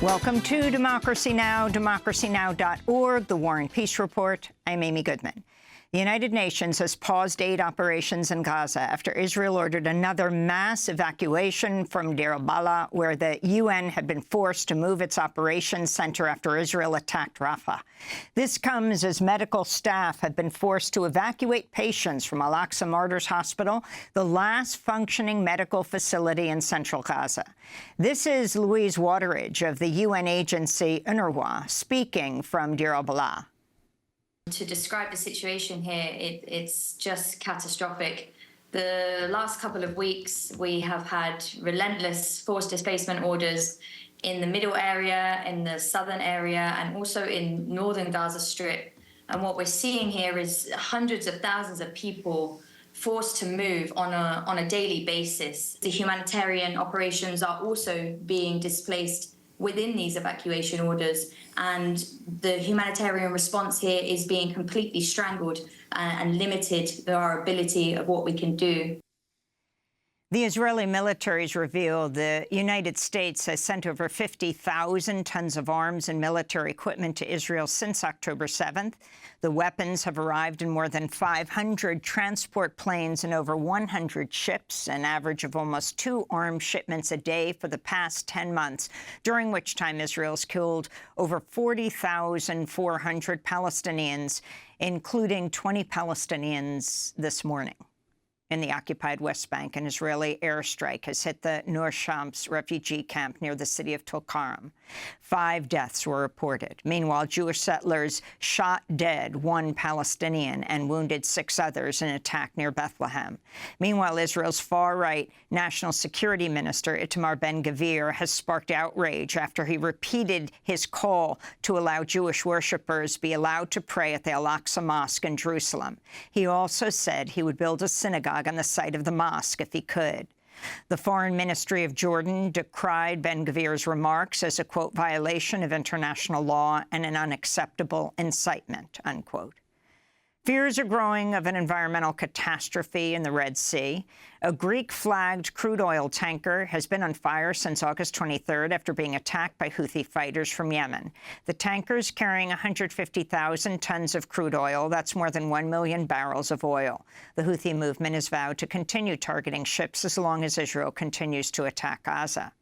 Welcome to Democracy Now!, democracynow.org, the War and Peace Report. I'm Amy Goodman. The United Nations has paused aid operations in Gaza after Israel ordered another mass evacuation from Dyra, where the UN had been forced to move its operations center after Israel attacked Rafah. This comes as medical staff have been forced to evacuate patients from Al-Aqsa Martyrs Hospital, the last functioning medical facility in central Gaza. This is Louise Wateridge of the UN agency UNRWA speaking from Dyra. To describe the situation here, it's just catastrophic. The last couple of weeks, we have had relentless forced displacement orders in the middle area, in the southern area, and also in northern Gaza Strip. And what we're seeing here is hundreds of thousands of people forced to move on a daily basis. The humanitarian operations are also being displaced within these evacuation orders, and the humanitarian response here is being completely strangled and limited to our ability of what we can do. The Israeli military has revealed the United States has sent over 50,000 tons of arms and military equipment to Israel since October 7th. The weapons have arrived in more than 500 transport planes and over 100 ships, an average of almost 2 arms shipments a day for the past 10 months, during which time Israel's killed over 40,400 Palestinians, including 20 Palestinians this morning. In the occupied West Bank, an Israeli airstrike has hit the Nur Shams refugee camp near the city of Tulkarm. 5 deaths were reported. Meanwhile, Jewish settlers shot dead 1 Palestinian and wounded 6 others in an attack near Bethlehem. Meanwhile, Israel's far-right National Security Minister Itamar Ben-Gvir has sparked outrage after he repeated his call to allow Jewish worshippers be allowed to pray at the Al-Aqsa Mosque in Jerusalem. He also said he would build a synagogue on the site of the mosque if he could. The Foreign Ministry of Jordan decried Ben-Gvir's remarks as a, quote, violation of international law and an unacceptable incitement, unquote. Fears are growing of an environmental catastrophe in the Red Sea. A Greek-flagged crude oil tanker has been on fire since August 23rd after being attacked by Houthi fighters from Yemen. The tanker is carrying 150,000 tons of crude oil. That's more than 1 million barrels of oil. The Houthi movement has vowed to continue targeting ships as long as Israel continues to attack Gaza.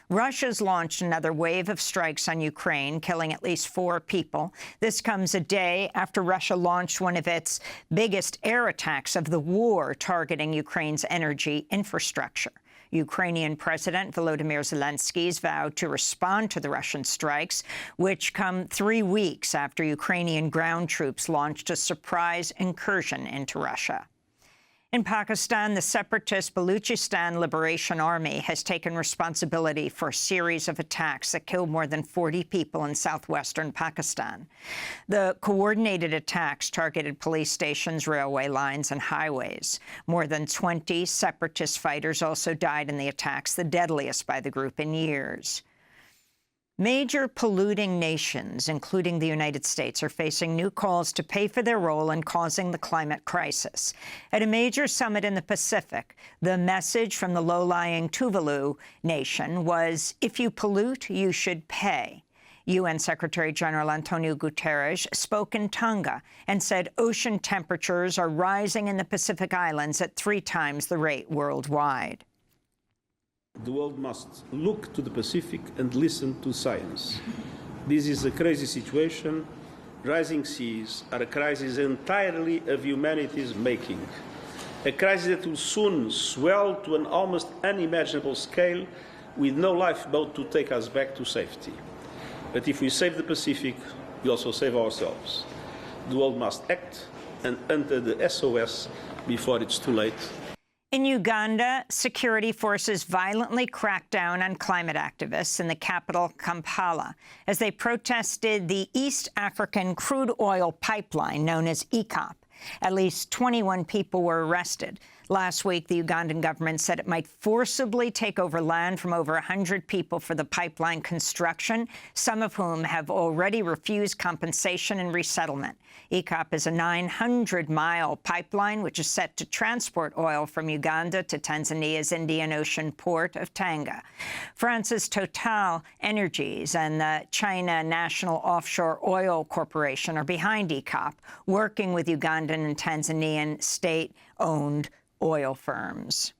Russia's launched another wave of strikes on Ukraine, killing at least 4 people. This comes a day after Russia launched one of its biggest air attacks of the war, targeting Ukraine's energy infrastructure. Ukrainian President Volodymyr Zelensky's vowed to respond to the Russian strikes, which come 3 weeks after Ukrainian ground troops launched a surprise incursion into Russia. In Pakistan, the separatist Baluchistan Liberation Army has taken responsibility for a series of attacks that killed more than 40 people in southwestern Pakistan. The coordinated attacks targeted police stations, railway lines, and highways. More than 20 separatist fighters also died in the attacks, the deadliest by the group in years. Major polluting nations, including the United States, are facing new calls to pay for their role in causing the climate crisis. At a major summit in the Pacific, the message from the low-lying Tuvalu nation was, if you pollute, you should pay. UN Secretary-General Antonio Guterres spoke in Tonga and said ocean temperatures are rising in the Pacific Islands at 3 times the rate worldwide. The world must look to the Pacific and listen to science. This is a crazy situation. Rising seas are a crisis entirely of humanity's making, a crisis that will soon swell to an almost unimaginable scale with no lifeboat to take us back to safety. But if we save the Pacific, we also save ourselves. The world must act and enter the SOS before it's too late. In Uganda, security forces violently cracked down on climate activists in the capital, Kampala, as they protested the East African crude oil pipeline known as EACOP. At least 21 people were arrested. Last week, the Ugandan government said it might forcibly take over land from over 100 people for the pipeline construction, some of whom have already refused compensation and resettlement. EACOP is a 900-mile pipeline which is set to transport oil from Uganda to Tanzania's Indian Ocean port of Tonga. France's Total Energies and the China National Offshore Oil Corporation are behind EACOP, working with Ugandan and Tanzanian state-owned oil firms.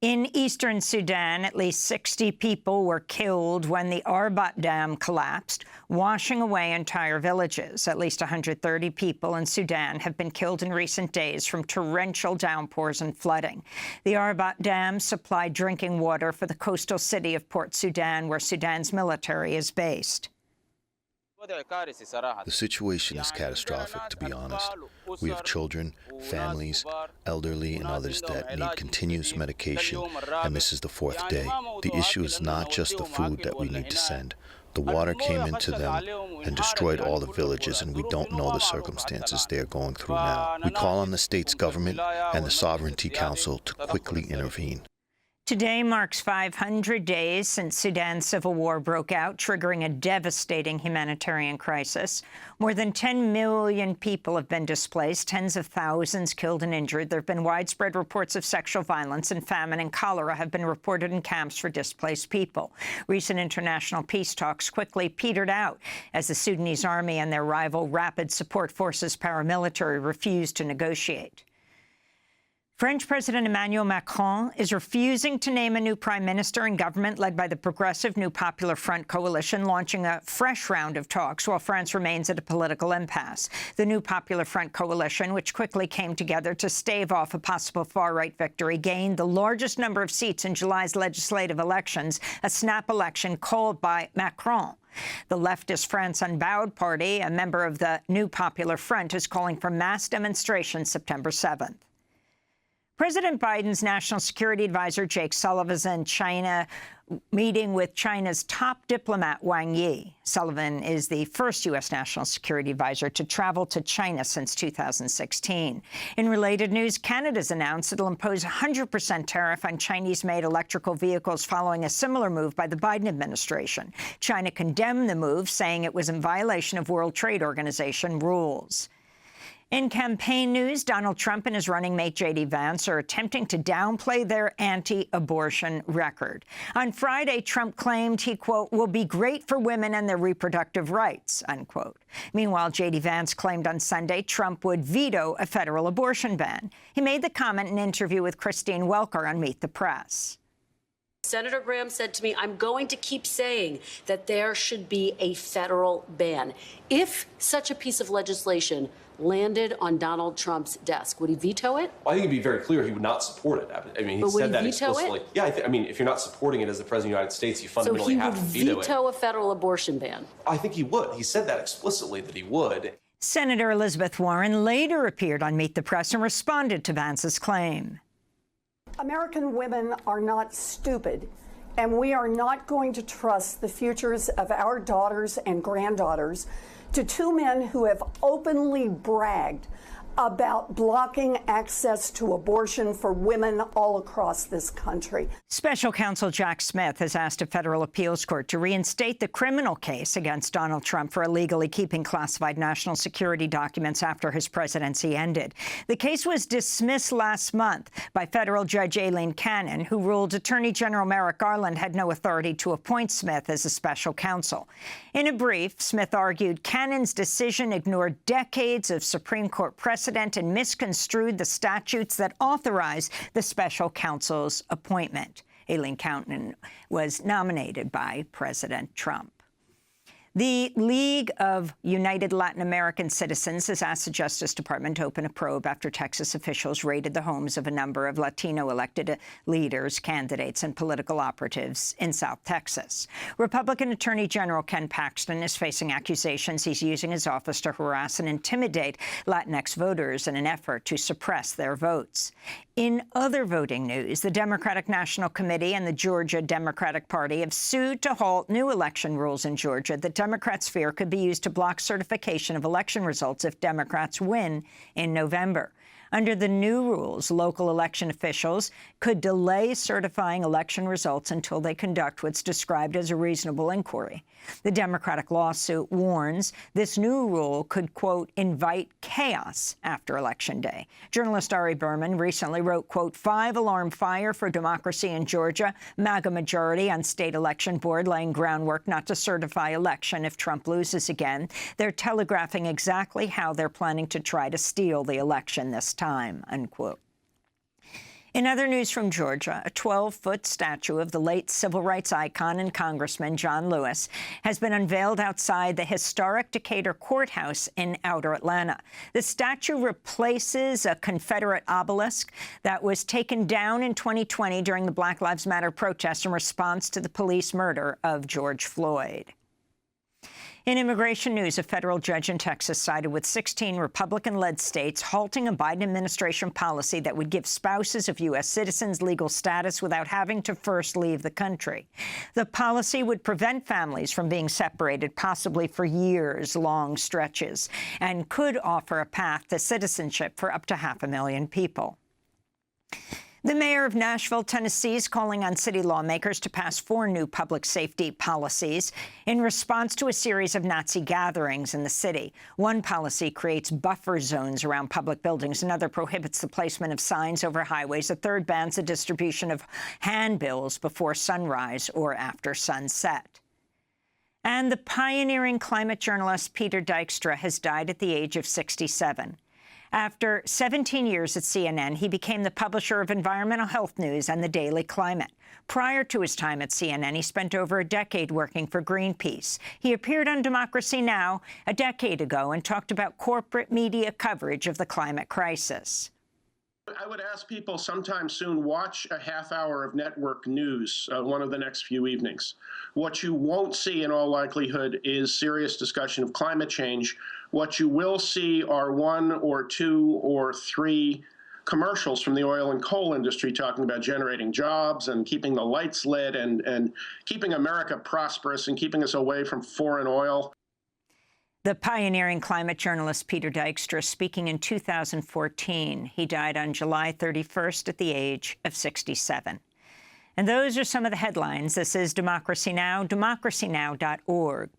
In eastern Sudan, at least 60 people were killed when the Arbat Dam collapsed, washing away entire villages. At least 130 people in Sudan have been killed in recent days from torrential downpours and flooding. The Arbat Dam supplied drinking water for the coastal city of Port Sudan, where Sudan's military is based. The situation is catastrophic, to be honest. We have children, families, elderly, and others that need continuous medication, and this is the fourth day. The issue is not just the food that we need to send. The water came into them and destroyed all the villages, and we don't know the circumstances they are going through now. We call on the state's government and the Sovereignty Council to quickly intervene. Today marks 500 days since Sudan's civil war broke out, triggering a devastating humanitarian crisis. More than 10 million people have been displaced, tens of thousands killed and injured. There have been widespread reports of sexual violence, and famine and cholera have been reported in camps for displaced people. Recent international peace talks quickly petered out as the Sudanese army and their rival Rapid Support Forces paramilitary refused to negotiate. French President Emmanuel Macron is refusing to name a new prime minister and government led by the progressive New Popular Front coalition, launching a fresh round of talks while France remains at a political impasse. The New Popular Front coalition, which quickly came together to stave off a possible far-right victory, gained the largest number of seats in July's legislative elections, a snap election called by Macron. The leftist France Unveiled party, a member of the New Popular Front, is calling for mass demonstrations September 7th. President Biden's national security advisor, Jake Sullivan, is in China, meeting with China's top diplomat, Wang Yi. Sullivan is the first U.S. national security advisor to travel to China since 2016. In related news, Canada's announced it'll impose a 100% tariff on Chinese-made electrical vehicles following a similar move by the Biden administration. China condemned the move, saying it was in violation of World Trade Organization rules. In campaign news, Donald Trump and his running mate J.D. Vance are attempting to downplay their anti-abortion record. On Friday, Trump claimed he, quote, will be great for women and their reproductive rights, unquote. Meanwhile, J.D. Vance claimed on Sunday Trump would veto a federal abortion ban. He made the comment in an interview with Christine Welker on Meet the Press. Senator Graham said to me, I'm going to keep saying that there should be a federal ban. If such a piece of legislation landed on Donald Trump's desk, would he veto it? Well, I think it'd be very clear he would not support it. I mean, he said that explicitly. Yeah, I mean, if you're not supporting it as the President of the United States, you fundamentally have to veto it. So he would veto a federal abortion ban? I think he would. He said that explicitly, that he would. Senator Elizabeth Warren later appeared on Meet the Press and responded to Vance's claim. American women are not stupid, and we are not going to trust the futures of our daughters and granddaughters to two men who have openly bragged about blocking access to abortion for women all across this country. Special Counsel Jack Smith has asked a federal appeals court to reinstate the criminal case against Donald Trump for illegally keeping classified national security documents after his presidency ended. The case was dismissed last month by federal Judge Aileen Cannon, who ruled Attorney General Merrick Garland had no authority to appoint Smith as a special counsel. In a brief, Smith argued Cannon's decision ignored decades of Supreme Court precedent and misconstrued the statutes that authorize the special counsel's appointment. Aileen Cannon was nominated by President Trump. The League of United Latin American Citizens has asked the Justice Department to open a probe after Texas officials raided the homes of a number of Latino elected leaders, candidates, and political operatives in South Texas. Republican Attorney General Ken Paxton is facing accusations he's using his office to harass and intimidate Latinx voters in an effort to suppress their votes. In other voting news, the Democratic National Committee and the Georgia Democratic Party have sued to halt new election rules in Georgia that Democrats fear could be used to block certification of election results if Democrats win in November. Under the new rules, local election officials could delay certifying election results until they conduct what's described as a reasonable inquiry. The Democratic lawsuit warns this new rule could, quote, invite chaos after Election Day. Journalist Ari Berman recently wrote, quote, 5-alarm fire for democracy in Georgia, MAGA majority on state election board laying groundwork not to certify election if Trump loses again. They're telegraphing exactly how they're planning to try to steal the election this time, unquote. In other news from Georgia, a 12-foot statue of the late civil rights icon and Congressman John Lewis has been unveiled outside the historic Decatur Courthouse in outer Atlanta. The statue replaces a Confederate obelisk that was taken down in 2020 during the Black Lives Matter protests in response to the police murder of George Floyd. In immigration news, a federal judge in Texas sided with 16 Republican-led states, halting a Biden administration policy that would give spouses of U.S. citizens legal status without having to first leave the country. The policy would prevent families from being separated, possibly for years-long stretches, and could offer a path to citizenship for up to 500,000 people. The mayor of Nashville, Tennessee, is calling on city lawmakers to pass 4 new public safety policies in response to a series of Nazi gatherings in the city. One policy creates buffer zones around public buildings. Another prohibits the placement of signs over highways. A third bans the distribution of handbills before sunrise or after sunset. And the pioneering climate journalist Peter Dykstra has died at the age of 67. After 17 years at CNN, he became the publisher of environmental health news and the Daily Climate. Prior to his time at CNN, he spent over a decade working for Greenpeace. He appeared on Democracy Now! A decade ago and talked about corporate media coverage of the climate crisis. I would ask people sometime soon, watch a half hour of network news one of the next few evenings. What you won't see in all likelihood is serious discussion of climate change. What you will see are 1 or 2 or 3 commercials from the oil and coal industry talking about generating jobs and keeping the lights lit and keeping America prosperous and keeping us away from foreign oil. The pioneering climate journalist Peter Dykstra speaking in 2014. He died on July 31st at the age of 67. And those are some of the headlines. This is Democracy Now!, democracynow.org.